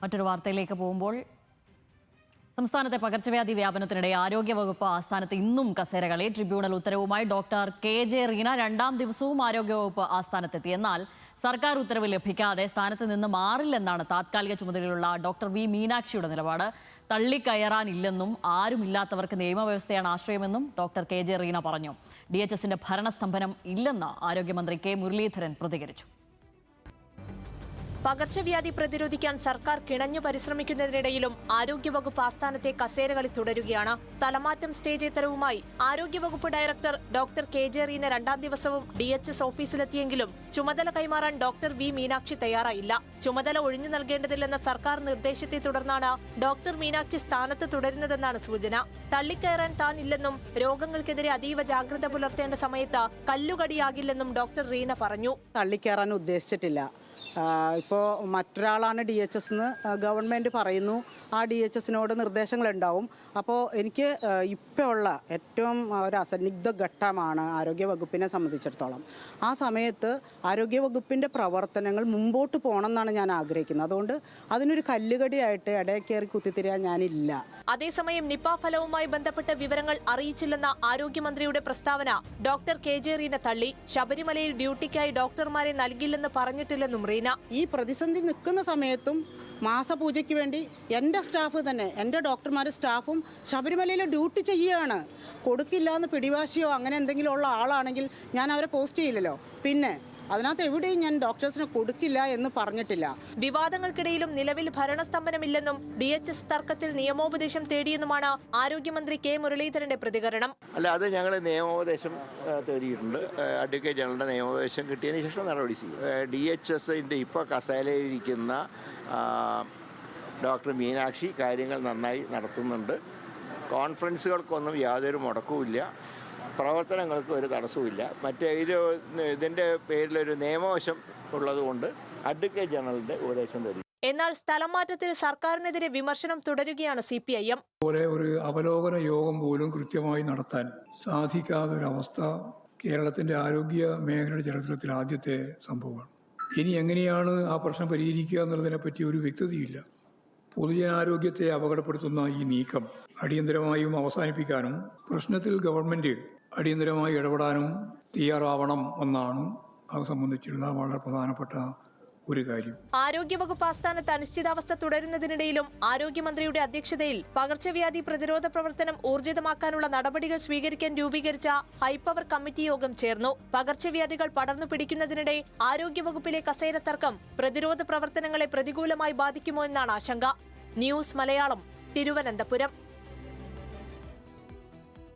മറ്റൊരു വാർത്തയിലേക്ക് പോകുമ്പോൾ സംസ്ഥാനത്തെ പകർച്ചവ്യാധി വ്യാപനത്തിനിടെ ആരോഗ്യവകുപ്പ് ആസ്ഥാനത്ത് ഇന്നും കസേരകളി. ട്രിബ്യൂണൽ ഉത്തരവുമായി ഡോക്ടർ കെ.ജെ. റീന രണ്ടാം ദിവസവും ആരോഗ്യവകുപ്പ് ആസ്ഥാനത്തെത്തി. എന്നാൽ സർക്കാർ ഉത്തരവ് ലഭിക്കാതെ സ്ഥാനത്ത് നിന്ന് മാറില്ലെന്നാണ് താത്കാലിക ചുമതലയുള്ള ഡോക്ടർ വി മീനാക്ഷിയുടെ നിലപാട്. തള്ളിക്കയറാനില്ലെന്നും ആരുമില്ലാത്തവർക്ക് നിയമവ്യവസ്ഥയാണ് ആശ്രയമെന്നും ഡോക്ടർ കെ.ജെ. റീന പറഞ്ഞു. DHSന്റെ ഭരണസ്തംഭനം ഇല്ലെന്ന് ആരോഗ്യമന്ത്രി കെ മുരളീധരൻ പ്രതികരിച്ചു. പകർച്ചവ്യാധി പ്രതിരോധിക്കാൻ സർക്കാർ കിണഞ്ഞു പരിശ്രമിക്കുന്നതിനിടയിലും ആരോഗ്യവകുപ്പ് ആസ്ഥാനത്തെ കസേരകളി തുടരുകയാണ്. സ്ഥലമാറ്റം സ്റ്റേജ് ഉത്തരവുമായി ആരോഗ്യവകുപ്പ് ഡയറക്ടർ ഡോക്ടർ കെ.ജെ. റീന രണ്ടാം ദിവസവും DHS ഓഫീസിലെത്തിയെങ്കിലും ചുമതല കൈമാറാൻ ഡോക്ടർ വി മീനാക്ഷി തയ്യാറായില്ല. ചുമതല ഒഴിഞ്ഞു നൽകേണ്ടതില്ലെന്ന സർക്കാർ നിർദ്ദേശത്തെ തുടർന്നാണ് ഡോക്ടർ മീനാക്ഷി സ്ഥാനത്ത് തുടരുന്നതെന്നാണ് സൂചന. തള്ളിക്കയറാൻ താൻ ഇല്ലെന്നും രോഗങ്ങൾക്കെതിരെ അതീവ ജാഗ്രത പുലർത്തേണ്ട സമയത്ത് കല്ലുകടിയാകില്ലെന്നും ഡോക്ടർ റീന പറഞ്ഞു. തള്ളിക്കയറാൻ ഉദ്ദേശിച്ചിട്ടില്ല. ഇപ്പോൾ മറ്റൊരാളാണ് DHS എന്ന് ഗവൺമെൻറ് പറയുന്നു. ആ DHSനോട് നിർദ്ദേശങ്ങളുണ്ടാവും. അപ്പോൾ എനിക്ക് ഇപ്പോൾ ഉള്ള ഏറ്റവും ഒരു അസന്നിഗ്ധ ഘട്ടമാണ് ആരോഗ്യവകുപ്പിനെ സംബന്ധിച്ചിടത്തോളം. ആ സമയത്ത് ആരോഗ്യവകുപ്പിൻ്റെ പ്രവർത്തനങ്ങൾ മുമ്പോട്ട് പോകണമെന്നാണ് ഞാൻ ആഗ്രഹിക്കുന്നത്. അതുകൊണ്ട് അതിനൊരു കല്ലുകടിയായിട്ട് ഇടയിൽ കയറി കുത്തിത്തിരിയാൻ ഞാനില്ല. അതേസമയം നിപ ഫലവുമായി ബന്ധപ്പെട്ട വിവരങ്ങൾ അറിയിച്ചില്ലെന്ന ആരോഗ്യമന്ത്രിയുടെ പ്രസ്താവന ഡോക്ടർ കെ.ജെ. റീന തള്ളി. ശബരിമലയിൽ ഡ്യൂട്ടിക്കായി ഡോക്ടർമാരെ നൽകില്ലെന്ന് പറഞ്ഞിട്ടില്ലെന്നും റീന. ഈ പ്രതിസന്ധി നിൽക്കുന്ന സമയത്തും മാസപൂജയ്ക്ക് വേണ്ടി എൻ്റെ സ്റ്റാഫ് തന്നെ, എൻ്റെ ഡോക്ടർമാർ സ്റ്റാഫും ശബരിമലയിൽ ഡ്യൂട്ടി ചെയ്യുകയാണ്. കൊടുക്കില്ല എന്ന് പിടിവാശിയോ അങ്ങനെ എന്തെങ്കിലും ഉള്ള ആളാണെങ്കിൽ ഞാൻ അവരെ പോസ്റ്റ് ചെയ്യില്ലല്ലോ. പിന്നെ അതിനകത്ത് എവിടെയും ഞാൻ ഡോക്ടേഴ്സിനെ കൊടുക്കില്ല എന്ന് പറഞ്ഞിട്ടില്ല. വിവാദങ്ങൾക്കിടയിലും നിലവിൽ ഭരണസ്തംഭനമില്ലെന്നും DHS തർക്കത്തിൽ നിയമോപദേശം തേടിയെന്നുമാണ് ആരോഗ്യമന്ത്രി കെ മുരളീധരന്റെ പ്രതികരണം. അല്ല, അത് ഞങ്ങൾ നിയമോപദേശം തേടിയിട്ടുണ്ട്. അഡ്വക്കേറ്റ് ജനറലിന്റെ നിയമോപദേശം കിട്ടിയതിന് ശേഷം നടപടി ചെയ്യും. DHSന്റെ ഇപ്പോൾ കസേരയിലിരിക്കുന്ന ഡോക്ടർ മീനാക്ഷി കാര്യങ്ങൾ നന്നായി നടത്തുന്നുണ്ട്. കോൺഫറൻസുകൾക്കൊന്നും യാതൊരു മുടക്കവുമില്ല. പ്രവർത്തനങ്ങൾക്ക് ഒരു തടസ്സവുമില്ല. മറ്റേ ഇതിൻ്റെ പേരിലൊരു നിയമവശം ഉള്ളതുകൊണ്ട് അഡ്വക്കേറ്റ് ജനറലിന്റെ ഉപദേശം തരും. എന്നാൽ സ്ഥലം മാറ്റത്തിൽ സർക്കാരിനെതിരെ വിമർശനം തുടരുകയാണ് CPIM. ഒരു അവലോകന യോഗം പോലും കൃത്യമായി നടത്താൻ സാധിക്കാത്തൊരവസ്ഥ കേരളത്തിന്റെ ആരോഗ്യ മേഖലയുടെ ചരിത്രത്തിൽ ആദ്യത്തെ സംഭവമാണ്. ഇനി എങ്ങനെയാണ് ആ പ്രശ്നം പരിഹരിക്കുക എന്നുള്ളതിനെ പറ്റി ഒരു വ്യക്തതയില്ല. പൊതുജനാരോഗ്യത്തെ അപകടപ്പെടുത്തുന്ന ഈ നീക്കം അടിയന്തരമായും അവസാനിപ്പിക്കാനും പ്രശ്നത്തിൽ ഗവൺമെന്റ് അടിയന്തരമായി ഇടപെടാനും തയ്യാറാവണം എന്നാണ് അത് സംബന്ധിച്ചുള്ള വളരെ പ്രധാനപ്പെട്ട ഒരു കാര്യം. ആരോഗ്യവകുപ്പ് ആസ്ഥാനത്ത് അനിശ്ചിതാവസ്ഥ തുടരുന്നതിനിടയിലും ആരോഗ്യമന്ത്രിയുടെ അധ്യക്ഷതയിൽ പകർച്ചവ്യാധി പ്രതിരോധ പ്രവർത്തനം ഊർജിതമാക്കാനുള്ള നടപടികൾ സ്വീകരിക്കാൻ രൂപീകരിച്ച ഹൈപ്പവർ കമ്മിറ്റി യോഗം ചേർന്നു. പകർച്ചവ്യാധികൾ പടർന്നു പിടിക്കുന്നതിനിടെ ആരോഗ്യവകുപ്പിലെ കസേര തർക്കം പ്രതിരോധ പ്രവർത്തനങ്ങളെ പ്രതികൂലമായി ബാധിക്കുമോ എന്നാണ് ആശങ്ക. ന്യൂസ് മലയാളം, തിരുവനന്തപുരം.